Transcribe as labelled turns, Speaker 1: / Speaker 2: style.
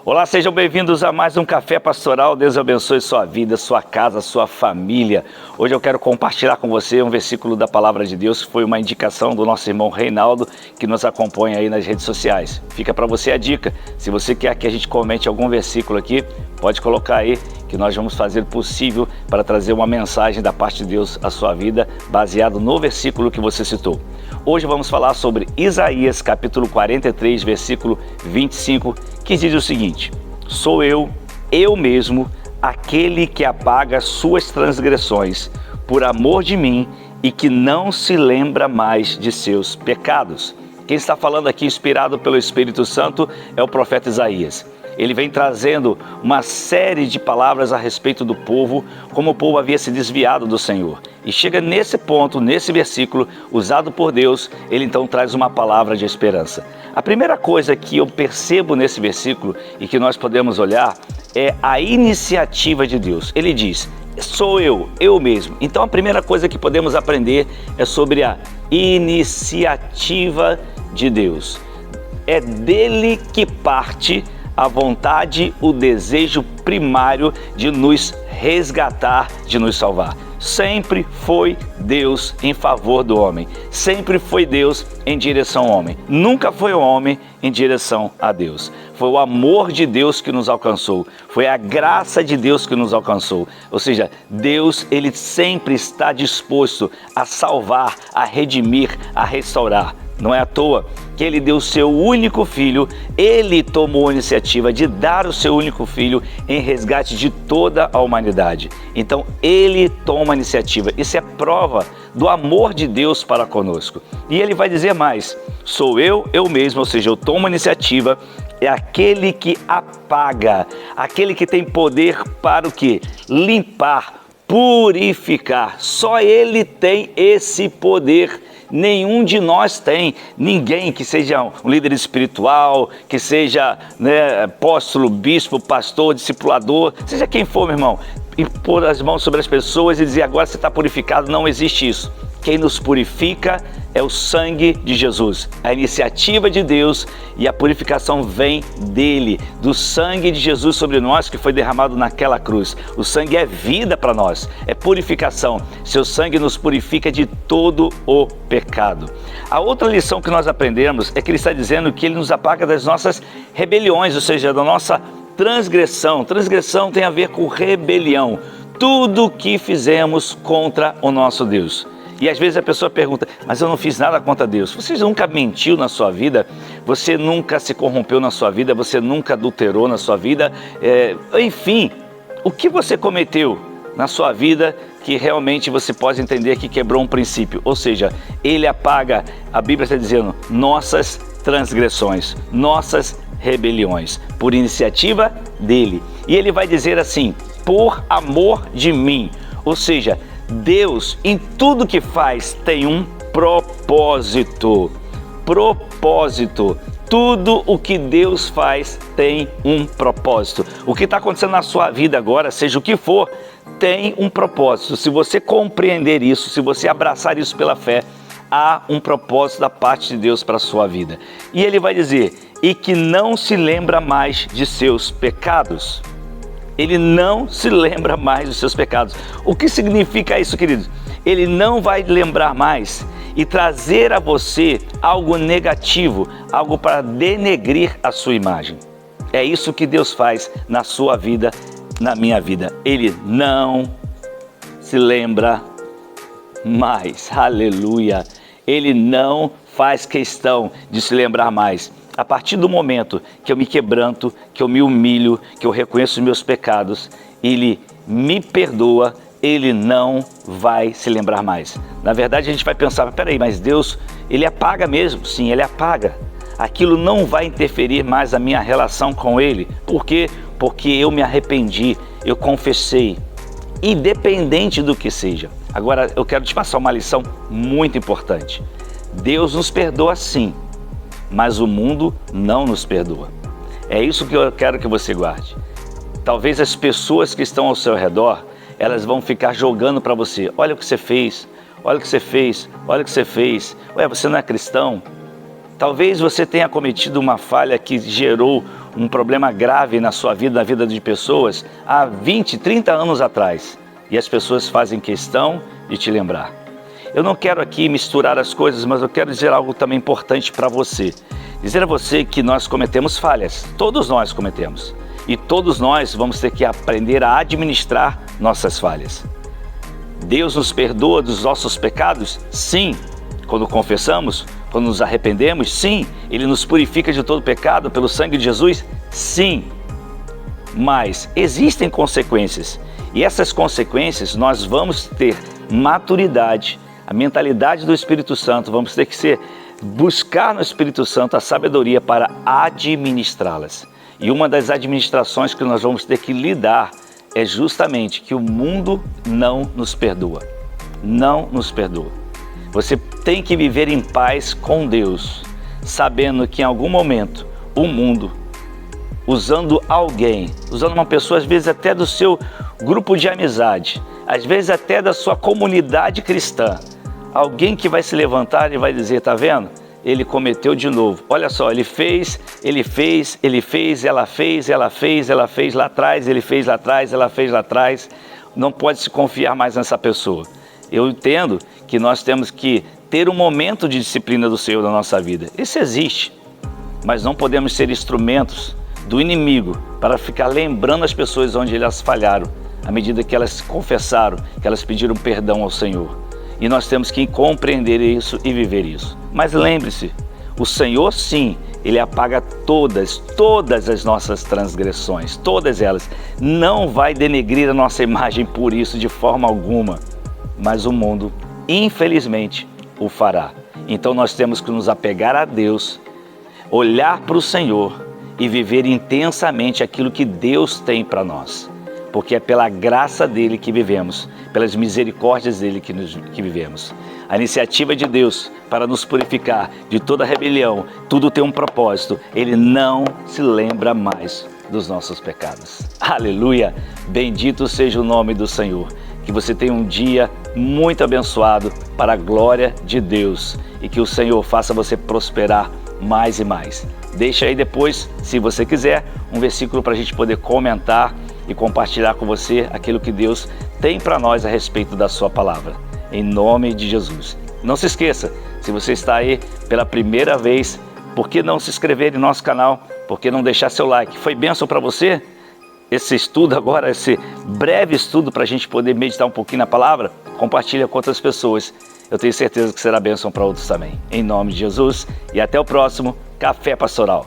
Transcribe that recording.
Speaker 1: Olá, sejam bem-vindos a mais um Café Pastoral. Deus abençoe sua vida, sua casa, sua família. Hoje eu quero compartilhar com você um versículo da Palavra de Deus, que foi uma indicação do nosso irmão Reinaldo, que nos acompanha aí nas redes sociais. Fica para você a dica. Se você quer que a gente comente algum versículo aqui, pode colocar aí, que nós vamos fazer o possível para trazer uma mensagem da parte de Deus à sua vida, baseado no versículo que você citou. Hoje vamos falar sobre Isaías, capítulo 43, versículo 25, que diz o seguinte: sou eu mesmo, aquele que apaga suas transgressões por amor de mim e que não se lembra mais de seus pecados. Quem está falando aqui, inspirado pelo Espírito Santo, é o profeta Isaías. Ele vem trazendo uma série de palavras a respeito do povo, como o povo havia se desviado do Senhor. E chega nesse ponto, nesse versículo, usado por Deus, ele então traz uma palavra de esperança. A primeira coisa que eu percebo nesse versículo e que nós podemos olhar é a iniciativa de Deus. Ele diz: sou eu mesmo. Então a primeira coisa que podemos aprender é sobre a iniciativa de Deus. É dele que parte a vontade, o desejo primário de nos resgatar, de nos salvar. Sempre foi Deus em favor do homem. Sempre foi Deus em direção ao homem. Nunca foi o homem em direção a Deus. Foi o amor de Deus que nos alcançou. Foi a graça de Deus que nos alcançou. Ou seja, Deus, ele sempre está disposto a salvar, a redimir, a restaurar. Não é à toa que ele deu o seu único filho, ele tomou a iniciativa de dar o seu único filho em resgate de toda a humanidade. Então ele toma a iniciativa. Isso é prova do amor de Deus para conosco. E ele vai dizer mais: sou eu mesmo, ou seja, eu tomo a iniciativa. É aquele que apaga, aquele que tem poder para o quê? Limpar, purificar. Só ele tem esse poder. Nenhum de nós tem. Ninguém que seja um líder espiritual, que seja apóstolo, bispo, pastor, discipulador, seja quem for, meu irmão, e pôr as mãos sobre as pessoas e dizer: agora você está purificado. Não existe isso. Quem nos purifica é o sangue de Jesus, a iniciativa de Deus, e a purificação vem dele, do sangue de Jesus sobre nós que foi derramado naquela cruz. O sangue é vida para nós, é purificação. Seu sangue nos purifica de todo o pecado. A outra lição que nós aprendemos é que ele está dizendo que ele nos apaga das nossas rebeliões, ou seja, da nossa transgressão. Transgressão tem a ver com rebelião, tudo que fizemos contra o nosso Deus. E às vezes a pessoa pergunta: mas eu não fiz nada contra Deus. Você nunca mentiu na sua vida? Você nunca se corrompeu na sua vida? Você nunca adulterou na sua vida? Enfim, o que você cometeu na sua vida que realmente você pode entender que quebrou um princípio? Ou seja, ele apaga, a Bíblia está dizendo, nossas transgressões, nossas rebeliões, por iniciativa dele. E ele vai dizer assim: por amor de mim. Ou seja, Deus, em tudo que faz, tem um propósito. Propósito. Tudo o que Deus faz tem um propósito. O que está acontecendo na sua vida agora, seja o que for, tem um propósito. Se você compreender isso, se você abraçar isso pela fé, há um propósito da parte de Deus para a sua vida. E ele vai dizer: e que não se lembra mais de seus pecados. Ele não se lembra mais dos seus pecados. O que significa isso, queridos? Ele não vai lembrar mais e trazer a você algo negativo, algo para denegrir a sua imagem. É isso que Deus faz na sua vida, na minha vida. Ele não se lembra mais. Aleluia! Ele não faz questão de se lembrar mais. A partir do momento que eu me quebranto, que eu me humilho, que eu reconheço os meus pecados, ele me perdoa, ele não vai se lembrar mais. Na verdade, a gente vai pensar: peraí, mas Deus, ele apaga mesmo? Sim, ele apaga. Aquilo não vai interferir mais na minha relação com ele. Por quê? Porque eu me arrependi, eu confessei, independente do que seja. Agora, eu quero te passar uma lição muito importante. Deus nos perdoa sim, mas o mundo não nos perdoa. É isso que eu quero que você guarde. Talvez as pessoas que estão ao seu redor, elas vão ficar jogando para você: olha o que você fez, olha o que você fez, olha o que você fez. Ué, você não é cristão? Talvez você tenha cometido uma falha que gerou um problema grave na sua vida, na vida de pessoas, há 20, 30 anos atrás. E as pessoas fazem questão de te lembrar. Eu não quero aqui misturar as coisas, mas eu quero dizer algo também importante para você. Dizer a você que nós cometemos falhas, todos nós cometemos. E todos nós vamos ter que aprender a administrar nossas falhas. Deus nos perdoa dos nossos pecados? Sim. Quando confessamos, quando nos arrependemos? Sim. Ele nos purifica de todo pecado pelo sangue de Jesus? Sim. Mas existem consequências. E essas consequências nós vamos ter maturidade, a mentalidade do Espírito Santo, vamos ter que buscar no Espírito Santo a sabedoria para administrá-las. E uma das administrações que nós vamos ter que lidar é justamente que o mundo não nos perdoa. Não nos perdoa. Você tem que viver em paz com Deus, sabendo que em algum momento o mundo, usando alguém, usando uma pessoa, às vezes até do seu grupo de amizade, às vezes até da sua comunidade cristã, alguém que vai se levantar e vai dizer, tá vendo? Ele cometeu de novo. Olha só, ela fez lá atrás, ele fez lá atrás, ela fez lá atrás. Não pode se confiar mais nessa pessoa. Eu entendo que nós temos que ter um momento de disciplina do Senhor na nossa vida. Isso existe, mas não podemos ser instrumentos do inimigo para ficar lembrando as pessoas onde elas falharam, à medida que elas confessaram, que elas pediram perdão ao Senhor. E nós temos que compreender isso e viver isso. Mas lembre-se, o Senhor sim, Ele apaga todas as nossas transgressões, todas elas. Não vai denegrir a nossa imagem por isso de forma alguma. Mas o mundo, infelizmente, o fará. Então nós temos que nos apegar a Deus, olhar para o Senhor e viver intensamente aquilo que Deus tem para nós. Porque é pela graça dele que vivemos, pelas misericórdias dele que vivemos. A iniciativa de Deus para nos purificar de toda rebelião, tudo tem um propósito. Ele não se lembra mais dos nossos pecados. Aleluia! Bendito seja o nome do Senhor. Que você tenha um dia muito abençoado para a glória de Deus e que o Senhor faça você prosperar mais e mais. Deixa aí depois, se você quiser, um versículo para a gente poder comentar e compartilhar com você aquilo que Deus tem para nós a respeito da sua palavra. Em nome de Jesus. Não se esqueça, se você está aí pela primeira vez, por que não se inscrever em nosso canal? Por que não deixar seu like? Foi bênção para você? Esse estudo agora, esse breve estudo para a gente poder meditar um pouquinho na palavra? Compartilha com outras pessoas. Eu tenho certeza que será bênção para outros também. Em nome de Jesus e até o próximo Café Pastoral.